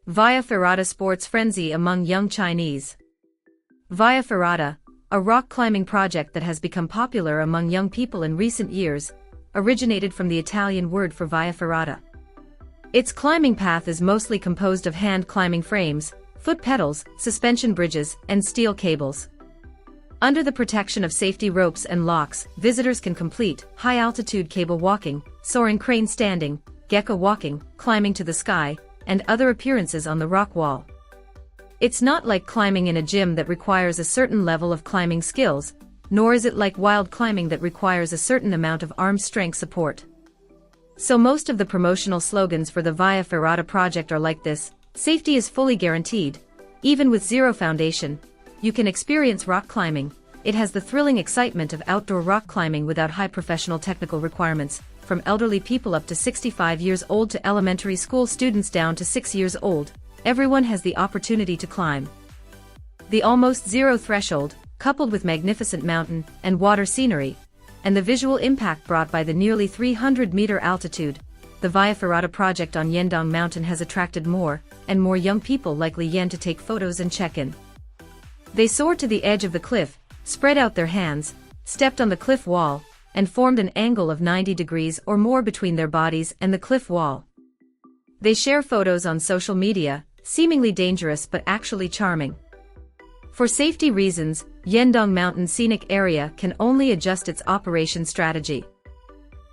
Via Ferrata Sports Frenzy among young Chinese. Via Ferrata, a rock climbing project that has become popular among young people in recent years, originated from the Italian word for via ferrata. Its climbing path is mostly composed of hand climbing frames, foot pedals, suspension bridges, and steel cables. Under the protection of safety ropes and locks, visitors can complete high-altitude cable walking, soaring crane standing, gecko walking, climbing to the sky, and other appearances on the rock wall. It's not like climbing in a gym that requires a certain level of climbing skills, nor is it like wild climbing that requires a certain amount of arm strength support. So most of the promotional slogans for the Via Ferrata project are like this: safety is fully guaranteed. Even with zero foundation, you can experience rock climbing. It has the thrilling excitement of outdoor rock climbing without high professional technical requirements. From elderly people up to 65 years old to elementary school students down to 6 years old, everyone has the opportunity to climb. The almost zero threshold, coupled with magnificent mountain and water scenery, and the visual impact brought by the nearly 300-meter altitude, the Via Ferrata project on Yendong Mountain has attracted more and more young people like Li Yan to take photos and check in. They soared to the edge of the cliff, spread out their hands, stepped on the cliff wall, and formed an angle of 90 degrees or more between their bodies and the cliff wall. They share photos on social media, seemingly dangerous but actually charming. For safety reasons, Yendong Mountain Scenic Area can only adjust its operation strategy.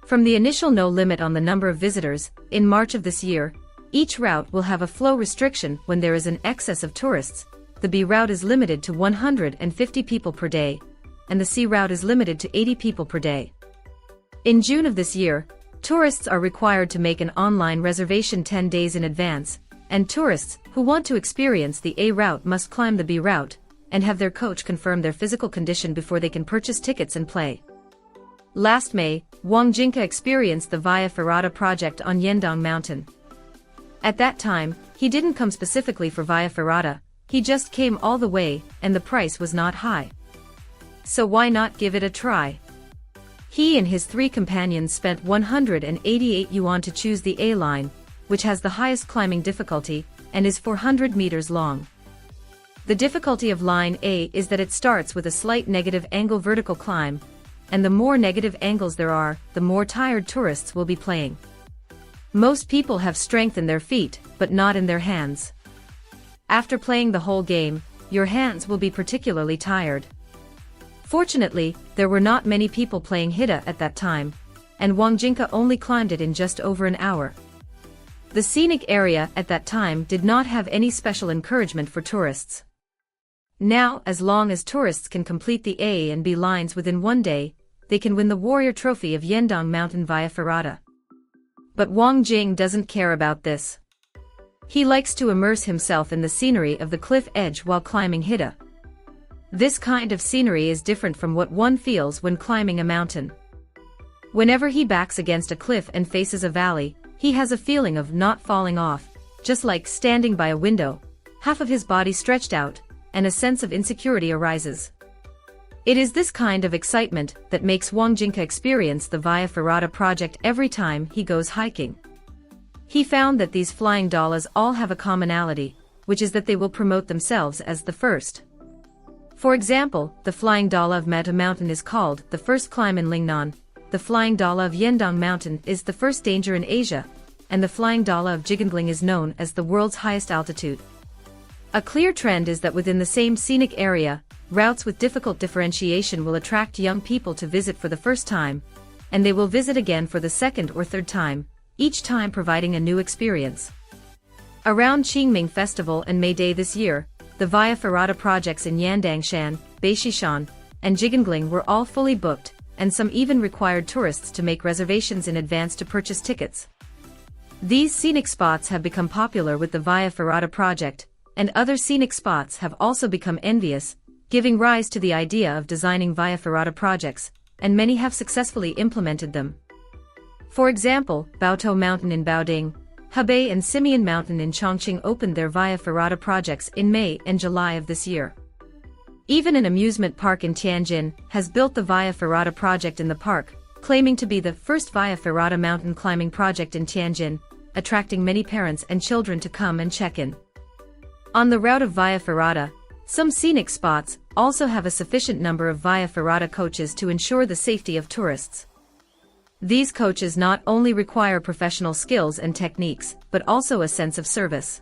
From the initial no limit on the number of visitors, in March of this year, each route will have a flow restriction when there is an excess of tourists. The B route is limited to 150 people per day, and the C route is limited to 80 people per day. In June of this year, tourists are required to make an online reservation 10 days in advance, and tourists who want to experience the A route must climb the B route and have their coach confirm their physical condition before they can purchase tickets and play. Last May, Wang Jinka experienced the Via Ferrata project on Yendong Mountain. At that time, he didn't come specifically for Via Ferrata. He just came all the way, and the price was not high. So why not give it a try? He and his 3 companions spent 188 yuan to choose the A line, which has the highest climbing difficulty, and is 400 meters long. The difficulty of line A is that it starts with a slight negative angle vertical climb, and the more negative angles there are, the more tired tourists will be playing. Most people have strength in their feet, but not in their hands. After playing the whole game, your hands will be particularly tired. Fortunately, there were not many people playing Hida at that time, and Wang Jinka only climbed it in just over an hour. The scenic area at that time did not have any special encouragement for tourists. Now, as long as tourists can complete the A and B lines within one day, they can win the Warrior Trophy of Yendong Mountain Via Ferrata. But Wang Jing doesn't care about this. He likes to immerse himself in the scenery of the cliff edge while climbing Hida. This kind of scenery is different from what one feels when climbing a mountain. Whenever he backs against a cliff and faces a valley, he has a feeling of not falling off, just like standing by a window, half of his body stretched out, and a sense of insecurity arises. It is this kind of excitement that makes Wang Jinka experience the Via Ferrata project every time he goes hiking. He found that these flying dollars all have a commonality, which is that they will promote themselves as the first. For example, the Flying Dala of Mata Mountain is called the first climb in Lingnan, the Flying Dala of Yendong Mountain is the first danger in Asia, and the Flying Dala of Jigangling is known as the world's highest altitude. A clear trend is that within the same scenic area, routes with difficult differentiation will attract young people to visit for the first time, and they will visit again for the second or third time, each time providing a new experience. Around Qingming Festival and May Day this year, the Via Ferrata projects in Yandangshan, Beixishan, and Jigangling were all fully booked, and some even required tourists to make reservations in advance to purchase tickets. These scenic spots have become popular with the Via Ferrata project, and other scenic spots have also become envious, giving rise to the idea of designing Via Ferrata projects, and many have successfully implemented them. For example, Baotou Mountain in Baoding, Hebei and Simeon Mountain in Chongqing opened their Via Ferrata projects in May and July of this year. Even an amusement park in Tianjin has built the Via Ferrata project in the park, claiming to be the first Via Ferrata mountain climbing project in Tianjin, attracting many parents and children to come and check in. On the route of Via Ferrata, some scenic spots also have a sufficient number of Via Ferrata coaches to ensure the safety of tourists. These coaches not only require professional skills and techniques, but also a sense of service.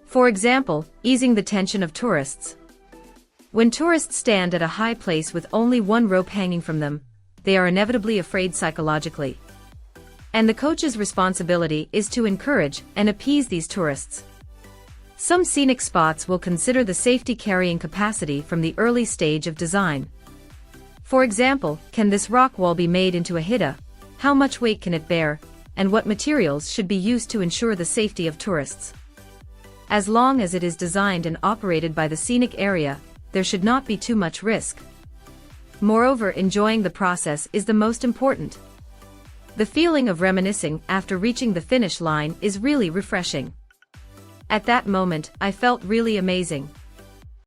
For example, easing the tension of tourists. When tourists stand at a high place with only one rope hanging from them, they are inevitably afraid psychologically. And the coach's responsibility is to encourage and appease these tourists. Some scenic spots will consider the safety carrying capacity from the early stage of design. For example, can this rock wall be made into a hida? How much weight can it bear? And what materials should be used to ensure the safety of tourists? As long as it is designed and operated by the scenic area, there should not be too much risk. Moreover, enjoying the process is the most important. The feeling of reminiscing after reaching the finish line is really refreshing. At that moment, I felt really amazing.